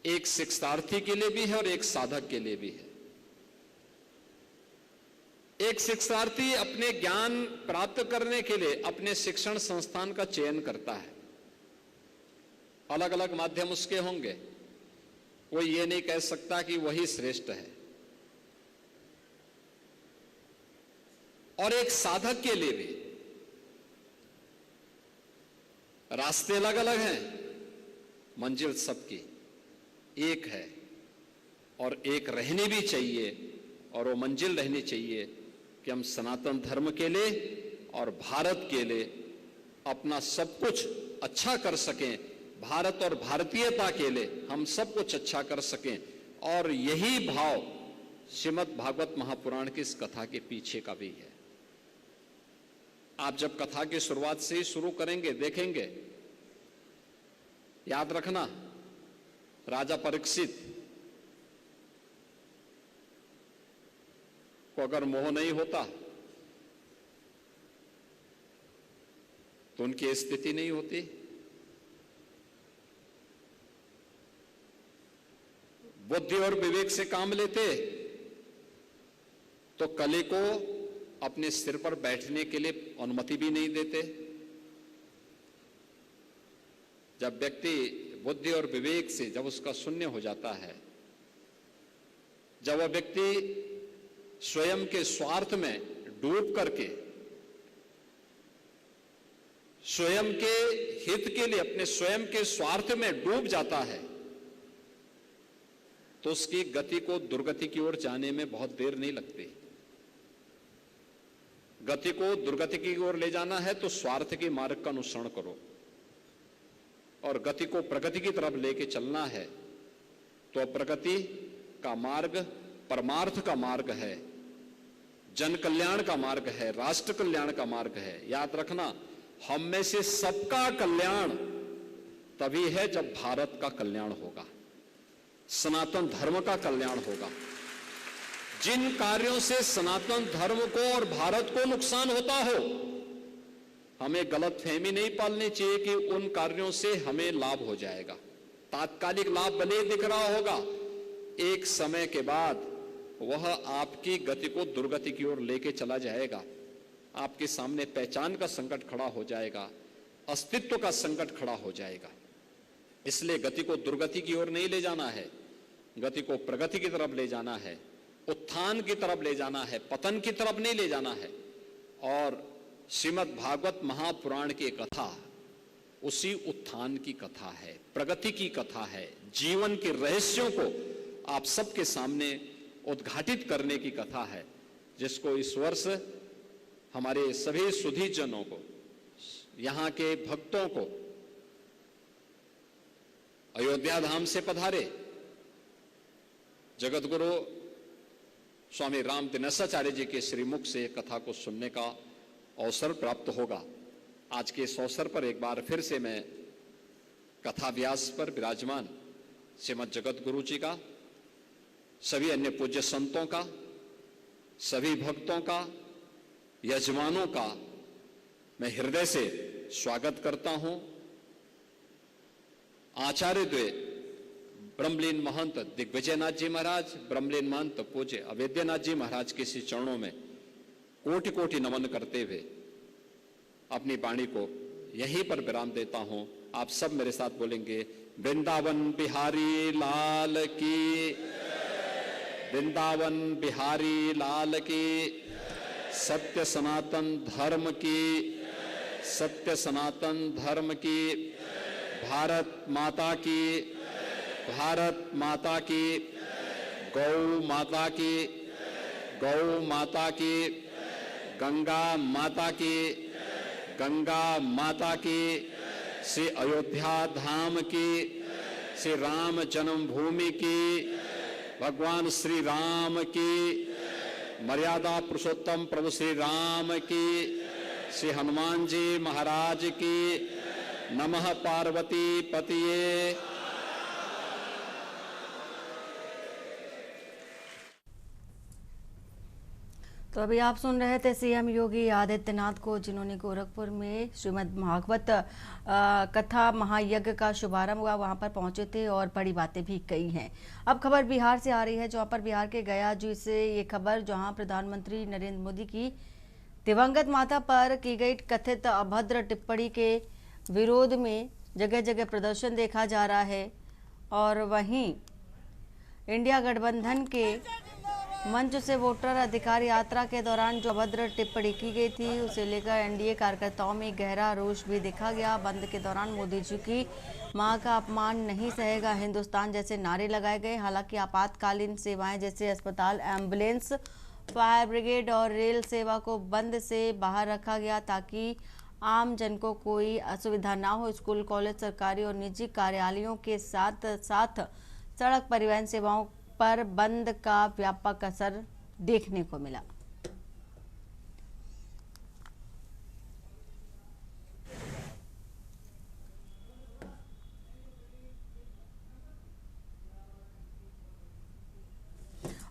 एक शिक्षार्थी के लिए भी है और एक साधक के लिए भी है। एक शिक्षार्थी अपने ज्ञान प्राप्त करने के लिए अपने शिक्षण संस्थान का चयन करता है। अलग अलग माध्यम उसके होंगे, वो ये नहीं कह सकता कि वही श्रेष्ठ है। और एक साधक के लिए भी रास्ते अलग अलग हैं, मंजिल सबकी एक है और एक रहनी भी चाहिए। और वो मंजिल रहनी चाहिए कि हम सनातन धर्म के लिए और भारत के लिए अपना सब कुछ अच्छा कर सकें, भारत और भारतीयता के लिए हम सब कुछ अच्छा कर सकें। और यही भाव श्रीमद् भागवत महापुराण की इस कथा के पीछे का भी है। आप जब कथा की शुरुआत से ही शुरू करेंगे, देखेंगे, याद रखना, राजा परीक्षित को अगर मोह नहीं होता तो उनकी स्थिति नहीं होती। बुद्धि और विवेक से काम लेते तो कली को अपने सिर पर बैठने के लिए अनुमति भी नहीं देते। जब व्यक्ति बुद्धि और विवेक से जब उसका शून्य हो जाता है, जब वह व्यक्ति स्वयं के स्वार्थ में डूब करके स्वयं के हित के लिए अपने स्वयं के स्वार्थ में डूब जाता है, तो उसकी गति को दुर्गति की ओर जाने में बहुत देर नहीं लगती। गति को दुर्गति की ओर ले जाना है तो स्वार्थ के मार्ग का अनुसरण करो, और गति को प्रगति की तरफ लेके चलना है तो प्रगति का मार्ग परमार्थ का मार्ग है, जन कल्याण का मार्ग है, राष्ट्र कल्याण का मार्ग है। याद रखना, हम में से सबका कल्याण तभी है जब भारत का कल्याण होगा, सनातन धर्म का कल्याण होगा। जिन कार्यों से सनातन धर्म को और भारत को नुकसान होता हो, हमें गलतफहमी नहीं पालनी चाहिए कि उन कार्यों से हमें लाभ हो जाएगा। तात्कालिक लाभ भले दिख रहा होगा, एक समय के बाद वह आपकी गति को दुर्गति की ओर लेके चला जाएगा। आपके सामने पहचान का संकट खड़ा हो जाएगा, अस्तित्व का संकट खड़ा हो जाएगा। इसलिए गति को दुर्गति की ओर नहीं ले जाना है, गति को प्रगति की तरफ ले जाना है, उत्थान की तरफ ले जाना है, पतन की तरफ नहीं ले जाना है। और श्रीमद् भागवत महापुराण की कथा उसी उत्थान की कथा है, प्रगति की कथा है, जीवन के रहस्यों को आप सबके सामने उद्घाटित करने की कथा है, जिसको इस वर्ष हमारे सभी सुधी जनों को, यहाँ के भक्तों को, अयोध्या धाम से पधारे जगतगुरु स्वामी राम दिनेशाचार्य जी के श्रीमुख से कथा को सुनने का अवसर प्राप्त होगा। आज के इस अवसर पर एक बार फिर से मैं कथा व्यास पर विराजमान श्रीमद जगत गुरु जी का, सभी अन्य पूज्य संतों का, सभी भक्तों का, यजमानों का मैं हृदय से स्वागत करता हूं। आचार्य द्वय ब्रह्मलीन महंत दिग्विजयनाथ जी महाराज, ब्रह्मलीन महंत पूज्य अवैद्यनाथ जी महाराज के श्री चरणों में कोटि कोटि नमन करते हुए अपनी वाणी को यहीं पर विराम देता हूं। आप सब मेरे साथ बोलेंगे, वृंदावन बिहारी लाल की, वृंदावन बिहारी लाल की, सत्य सनातन धर्म की, सत्य सनातन धर्म की, भारत माता की, भारत माता की, गौ माता की, गौ माता की, गंगा माता की, गंगा माता की, श्री अयोध्या धाम की, श्री राम जन्मभूमि की, भगवान श्री राम की, मर्यादा पुरुषोत्तम प्रभु श्री राम की, श्री हनुमान जी महाराज की, नमः पार्वती पतिये। तो अभी आप सुन रहे थे सीएम योगी आदित्यनाथ को, जिन्होंने गोरखपुर में श्रीमद् भागवत कथा महायज्ञ का शुभारंभ हुआ, वहां पर पहुंचे थे और बड़ी बातें भी कही हैं। अब खबर बिहार से आ रही है, जहां पर बिहार के गया जी से ये खबर, जहां प्रधानमंत्री नरेंद्र मोदी की दिवंगत माता पर की गई कथित अभद्र टिप्पणी के विरोध में जगह जगह प्रदर्शन देखा जा रहा है। और वहीं इंडिया गठबंधन के मंच से वोटर अधिकार यात्रा के दौरान जो अभद्र टिप्पणी की गई थी, उसे लेकर एनडीए कार्यकर्ताओं में गहरा रोष भी देखा गया। बंद के दौरान मोदी जी की मां का अपमान नहीं सहेगा हिंदुस्तान जैसे नारे लगाए गए। हालांकि आपातकालीन सेवाएं जैसे अस्पताल, एम्बुलेंस, फायर ब्रिगेड और रेल सेवा को बंद से बाहर रखा गया, ताकि आम जन को कोई असुविधा ना हो। स्कूल, कॉलेज, सरकारी और निजी कार्यालयों के साथ साथ सड़क परिवहन सेवाओं पर बंद का व्यापक असर देखने को मिला।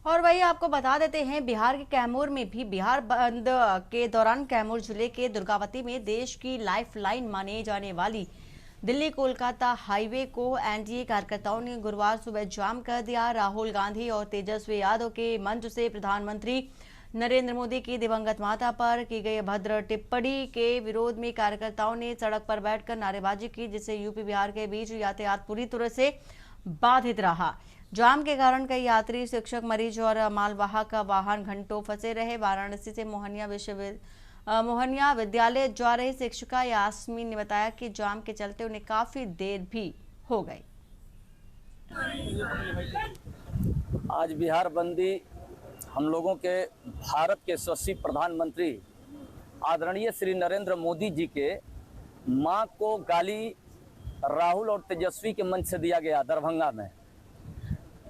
और वही आपको बता देते हैं, बिहार के कैमूर में भी बिहार बंद के दौरान कैमूर जिले के दुर्गावती में देश की लाइफलाइन माने जाने वाली दिल्ली कोलकाता हाईवे को एनडीए कार्यकर्ताओं ने गुरुवार सुबह जाम कर दिया। राहुल गांधी और तेजस्वी यादव के मंच से प्रधानमंत्री नरेंद्र मोदी की दिवंगत माता पर की गई अभद्र टिप्पणी के विरोध में कार्यकर्ताओं ने सड़क पर बैठकर नारेबाजी की, जिससे यूपी बिहार के बीच यातायात पूरी तरह से बाधित रहा। जाम के कारण कई यात्री, शिक्षक, मरीज और मालवाहक वाहन घंटों फंसे रहे। वाराणसी से मोहनिया विद्यालय जा रही शिक्षिका यास्मीन ने बताया कि जाम के चलते उन्हें काफी देर भी हो गई। आज बिहार बंदी हम लोगों के भारत के यशस्वी प्रधानमंत्री आदरणीय श्री नरेंद्र मोदी जी के मां को गाली राहुल और तेजस्वी के मंच से दिया गया दरभंगा में।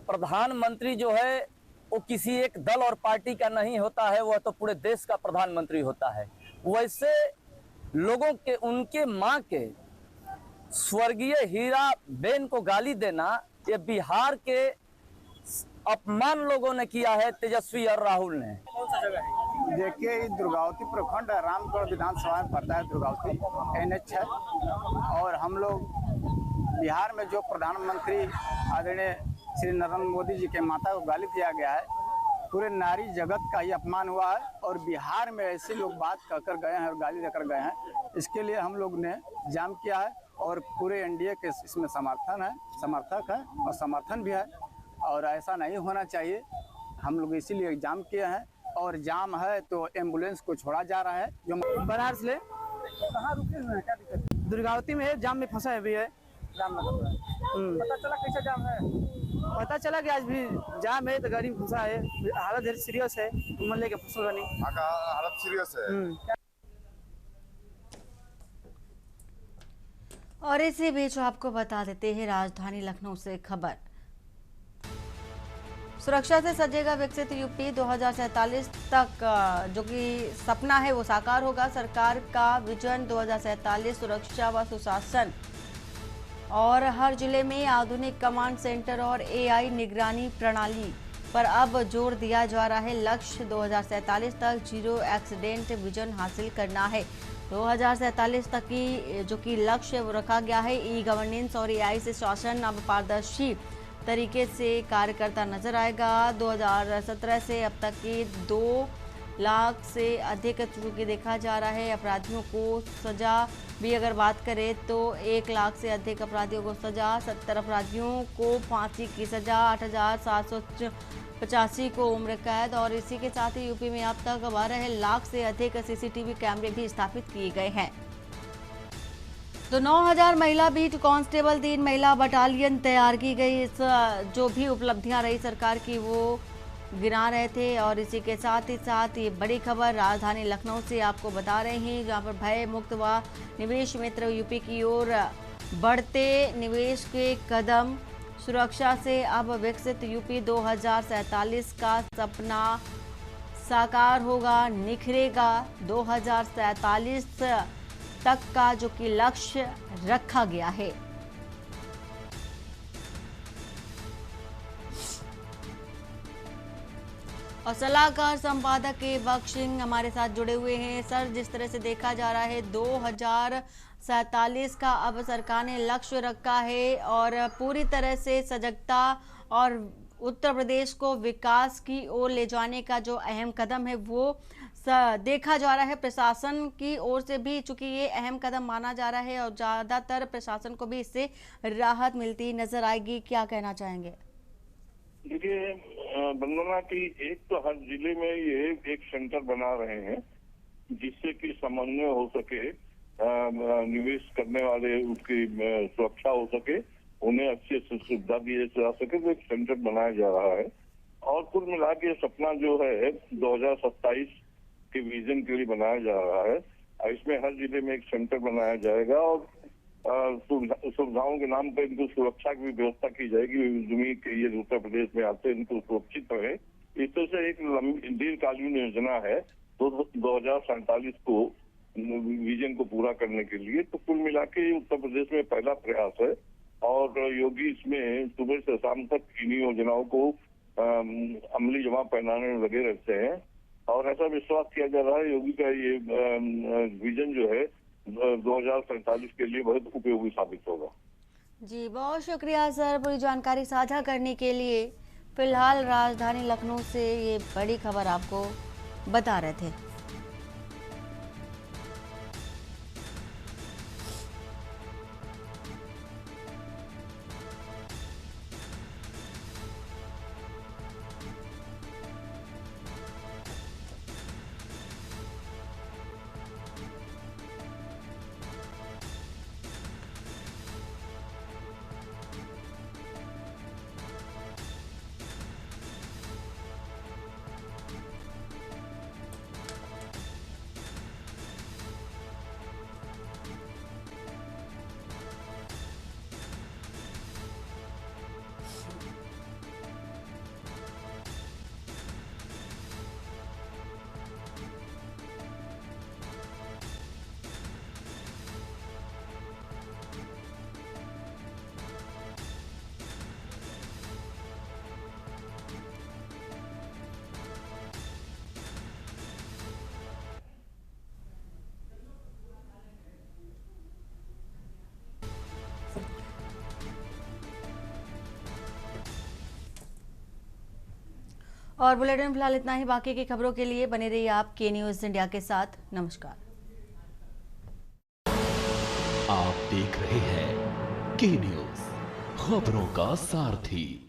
प्रधानमंत्री जो है वो किसी एक दल और पार्टी का नहीं होता है, वह तो पूरे देश का प्रधानमंत्री होता है। वैसे लोगों के, उनके मां के स्वर्गीय हीरा बेन को गाली देना, ये बिहार के अपमान लोगों ने किया है, तेजस्वी और राहुल ने। देखिए, दुर्गावती प्रखंड रामगढ़ विधानसभा में पड़ता है, दुर्गावती NH है। और हम लोग बिहार में जो प्रधानमंत्री आदरणीय श्री नरेंद्र मोदी जी के माता को गाली दिया गया है, पूरे नारी जगत का ही अपमान हुआ है। और बिहार में ऐसे लोग बात कहकर गए हैं और गाली देकर गए हैं, इसके लिए हम लोग ने जाम किया है। और पूरे एनडीए के इसमें समर्थक है और समर्थन भी है, और ऐसा नहीं होना चाहिए। हम लोग इसीलिए जाम किए हैं। और जाम है तो एम्बुलेंस को छोड़ा जा रहा है। जो बनारस ले कहाँ रुके हुए हैं, क्या दिक्कत? दुर्गावती में जाम में फंसा भी है। पता चला कैसे जाम है? पता चला कि आज भी जाम है, तो गाड़ी में फंसा है। हालत बहुत सीरियस है, मन लेके फंसा नहीं। हालत सीरियस है। और इसी बीच आपको बता देते हैं राजधानी लखनऊ से खबर। सुरक्षा से सजेगा विकसित यूपी 2047 तक, जो कि सपना है वो साकार होगा। सरकार का विजन 2047 सुरक्षा व सुशासन, और हर जिले में आधुनिक कमांड सेंटर और एआई निगरानी प्रणाली पर अब जोर दिया जा रहा है। लक्ष्य 2047 तक जीरो एक्सीडेंट विजन हासिल करना है। 2047 तक की जो कि लक्ष्य वो रखा गया है। ई गवर्नेंस और एआई से शासन अब पारदर्शी तरीके से कार्य करता नजर आएगा। 2017 से अब तक की 2 लाख से अधिक, चूंकि देखा जा रहा है अपराधियों को सजा भी अगर बात करें तो 1 लाख से अधिक अपराधियों को सजा, 70 अपराधियों को फांसी की सजा, 8,785 को उम्र कैद। और इसी के साथ ही यूपी में अब तक 12 लाख से अधिक सीसीटीवी कैमरे भी स्थापित किए गए हैं। तो 9000 महिला बीट कांस्टेबल, 3 महिला बटालियन तैयार की गई। इस जो भी उपलब्धियां रही सरकार की वो गिना रहे थे। और इसी के साथ ये बड़ी खबर राजधानी लखनऊ से आपको बता रहे हैं, जहां पर भय मुक्त व निवेश मित्र यूपी की ओर बढ़ते निवेश के कदम। सुरक्षा से अब विकसित यूपी 2047 का सपना साकार होगा, निखरेगा। 2047 तक का जो कि लक्ष्य रखा गया है। और सलाहकार संपादक के बख्श सिंह हमारे साथ जुड़े हुए हैं। सर, जिस तरह से देखा जा रहा है 2047 का अब सरकार ने लक्ष्य रखा है और पूरी तरह से सजगता और उत्तर प्रदेश को विकास की ओर ले जाने का जो अहम कदम है वो देखा जा रहा है। प्रशासन की ओर से भी चूंकि ये अहम कदम माना जा रहा है और ज़्यादातर प्रशासन को भी इससे राहत मिलती नजर आएगी। क्या कहना चाहेंगे? देखिए वंदना की एक तो हर जिले में ये एक सेंटर बना रहे हैं जिससे कि समन्वय हो सके, निवेश करने वाले उसकी सुरक्षा हो सके, उन्हें अच्छी सुविधा दी जा सके, तो एक सेंटर बनाया जा रहा है। और कुल मिला के सपना जो है 2027 के विजन के लिए बनाया जा रहा है। इसमें हर जिले में एक सेंटर बनाया जाएगा और सुविधाओं के नाम पर इनको सुरक्षा की व्यवस्था की जाएगी। जमीन के ये उत्तर प्रदेश में आते हैं इनको सुरक्षित रहे। इस तरह से एक दीर्घकालीन योजना है 2047 को विजन को पूरा करने के लिए। तो कुल मिला के उत्तर प्रदेश में पहला प्रयास है और योगी इसमें सुबह से शाम तक इन्हीं योजनाओं को अमली जमा पहनाने में लगे रहते हैं और ऐसा विश्वास किया जा रहा है योगी का ये विजन जो है 2047 के लिए बहुत उपयोगी साबित होगा। जी, बहुत शुक्रिया सर पूरी जानकारी साझा करने के लिए। फिलहाल राजधानी लखनऊ से ये बड़ी खबर आपको बता रहे थे। और बुलेटिन फिलहाल इतना ही। बाकी की खबरों के लिए बने रहिए आप के न्यूज़ इंडिया के साथ। नमस्कार। आप देख रहे हैं के न्यूज़, खबरों का सारथी।